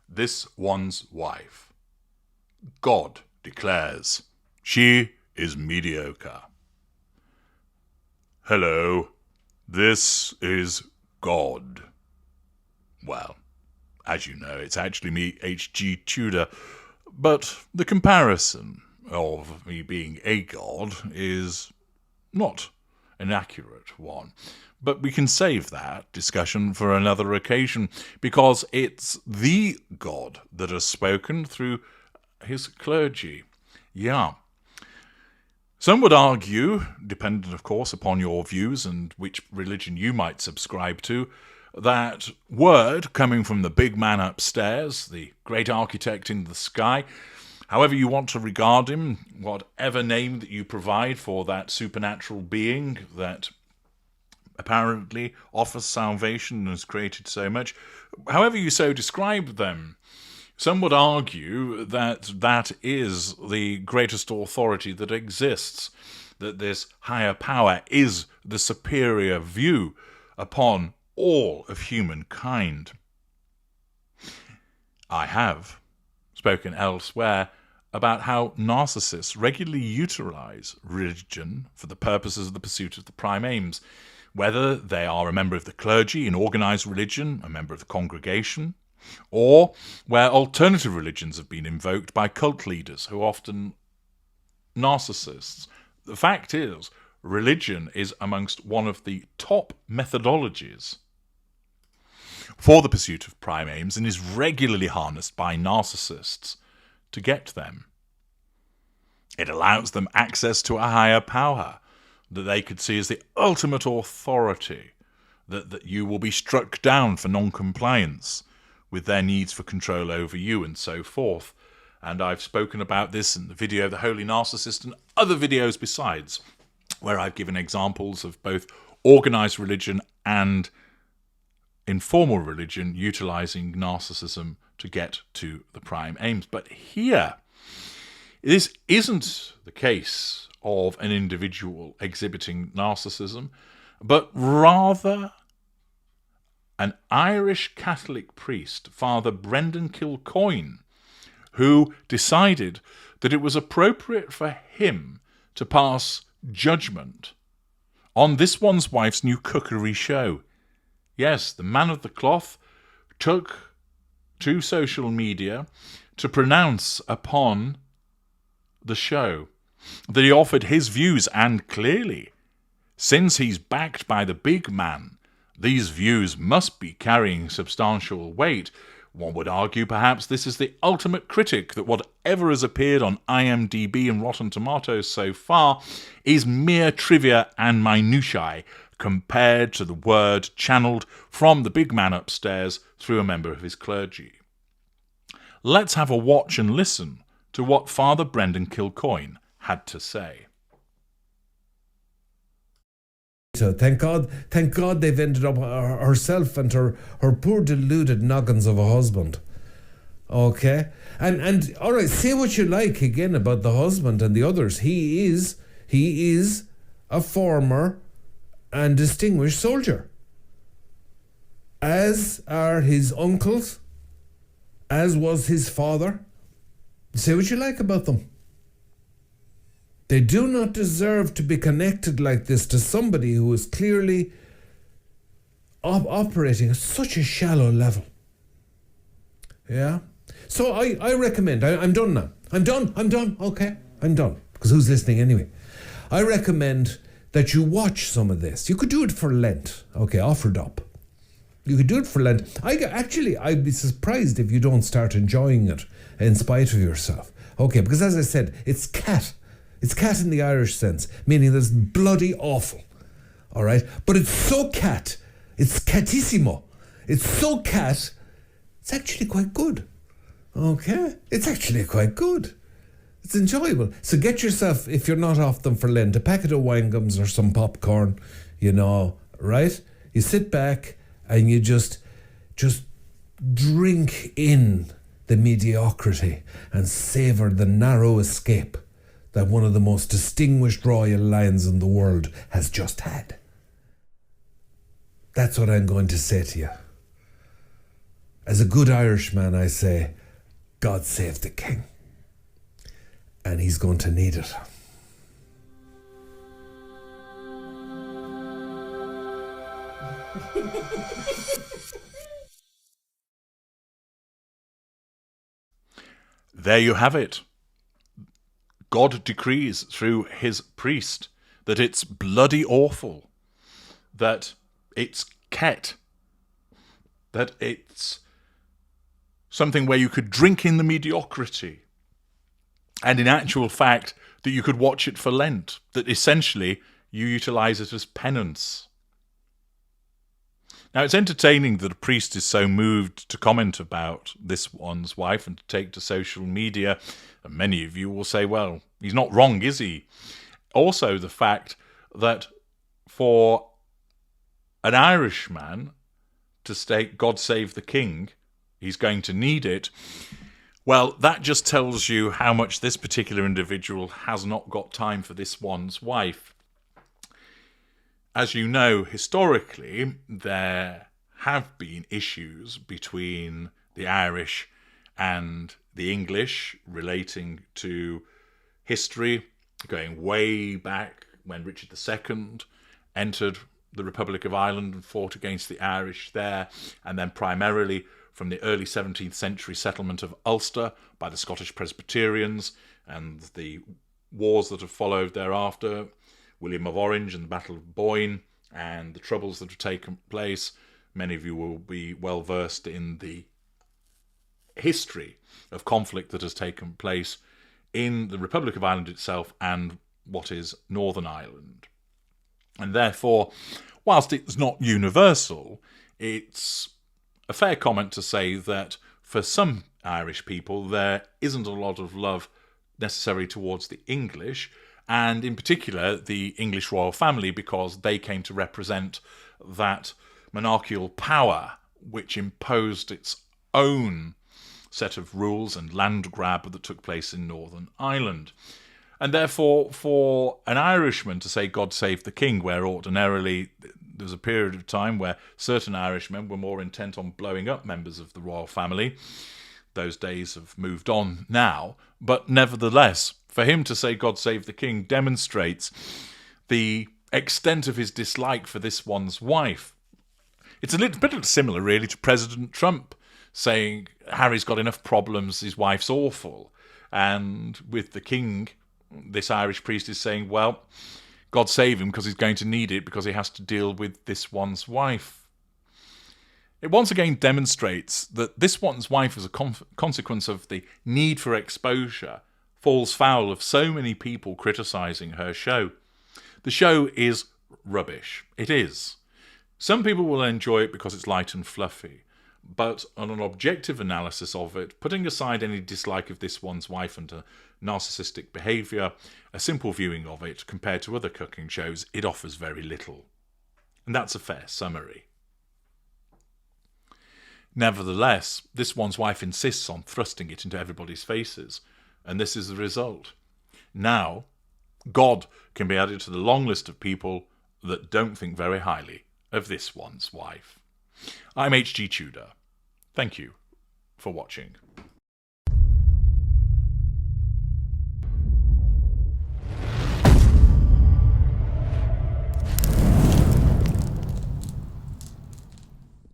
This one's wife. God declares she is mediocre. Hello, this is God. Well, as you know, it's actually me, H.G. Tudor, but the comparison of me being a god is not an accurate one. But we can save that discussion for another occasion, because it's the God that has spoken through his clergy. Yeah. Some would argue, dependent of course upon your views and which religion you might subscribe to, that word coming from the big man upstairs, the great architect in the sky, however you want to regard him, whatever name that you provide for that supernatural being that apparently offers salvation and has created so much, however you so describe them, some would argue that that is the greatest authority that exists, that this higher power is the superior view upon all of humankind. I have spoken elsewhere about how narcissists regularly utilize religion for the purposes of the pursuit of the prime aims, whether they are a member of the clergy in organized religion, a member of the congregation, or where alternative religions have been invoked by cult leaders who are often narcissists. The fact is, religion is amongst one of the top methodologies for the pursuit of prime aims and is regularly harnessed by narcissists to get them. It allows them access to a higher power that they could see as the ultimate authority, that you will be struck down for non-compliance with their needs for control over you and so forth. And I've spoken about this in the video The Holy Narcissist and other videos besides, where I've given examples of both organized religion and informal religion utilizing narcissism to get to the prime aims. But here, this isn't the case of an individual exhibiting narcissism, but rather an Irish Catholic priest, Father Brendan Kilcoyne, who decided that it was appropriate for him to pass judgment on this one's wife's new cookery show. Yes, the man of the cloth took to social media to pronounce upon the show, that he offered his views, and clearly, since he's backed by the big man, these views must be carrying substantial weight. One would argue perhaps this is the ultimate critic, that whatever has appeared on IMDb and Rotten Tomatoes so far is mere trivia and minutiae compared to the word channeled from the big man upstairs through a member of his clergy. Let's have a watch and listen to what Father Brendan Kilcoyne had to say. So thank God they've ended up herself and her poor deluded noggins of a husband. Okay? And all right, say what you like again about the husband and the others. He is a former and distinguished soldier. As are his uncles, as was his father. Say what you like about them. They do not deserve to be connected like this to somebody who is clearly operating at such a shallow level. Yeah? So I recommend, I'm done now. I'm done, okay? I'm done. Because who's listening anyway? I recommend that you watch some of this. You could do it for Lent. Okay, offered up. You could do it for Lent. I'd be surprised if you don't start enjoying it in spite of yourself. Okay, because as I said, it's cat. It's cat in the Irish sense, meaning that's bloody awful. All right? But it's so cat. It's catissimo. It's so cat, it's actually quite good. Okay? It's actually quite good. It's enjoyable. So get yourself, if you're not off them for Lent, a packet of wine gums or some popcorn, right? You sit back and you just drink in the mediocrity and savour the narrow escape that one of the most distinguished royal lions in the world has just had. That's what I'm going to say to you. As a good Irishman, I say, God save the king. And he's going to need it. There you have it. God decrees through his priest that it's bloody awful, that it's ket, that it's something where you could drink in the mediocrity, and in actual fact that you could watch it for Lent, that essentially you utilise it as penance. Now, it's entertaining that a priest is so moved to comment about this one's wife and to take to social media, and many of you will say, well, he's not wrong, is he? Also, the fact that for an Irishman to state, God save the king, he's going to need it, well, that just tells you how much this particular individual has not got time for this one's wife. As you know, historically, there have been issues between the Irish and the English relating to history, going way back when Richard II entered the Republic of Ireland and fought against the Irish there, and then primarily from the early 17th century settlement of Ulster by the Scottish Presbyterians and the wars that have followed thereafter, William of Orange and the Battle of Boyne, and the troubles that have taken place. Many of you will be well versed in the history of conflict that has taken place in the Republic of Ireland itself and what is Northern Ireland. And therefore, whilst it's not universal, it's a fair comment to say that for some Irish people there isn't a lot of love necessary towards the English, and in particular the English royal family, because they came to represent that monarchical power which imposed its own set of rules and land grab that took place in Northern Ireland. And therefore, for an Irishman to say God save the king, where ordinarily there was a period of time where certain Irishmen were more intent on blowing up members of the royal family, those days have moved on now, but nevertheless, for him to say God save the king demonstrates the extent of his dislike for this one's wife. It's a little bit similar, really, to President Trump saying Harry's got enough problems, his wife's awful. And with the king, this Irish priest is saying, well, God save him because he's going to need it because he has to deal with this one's wife. It once again demonstrates that this one's wife, as a consequence of the need for exposure, falls foul of so many people criticising her show. The show is rubbish. It is. Some people will enjoy it because it's light and fluffy, but on an objective analysis of it, putting aside any dislike of this one's wife and her narcissistic behaviour, a simple viewing of it compared to other cooking shows, it offers very little. And that's a fair summary. Nevertheless, this one's wife insists on thrusting it into everybody's faces, and this is the result. Now, God can be added to the long list of people that don't think very highly of this one's wife. I'm HG Tudor. Thank you for watching.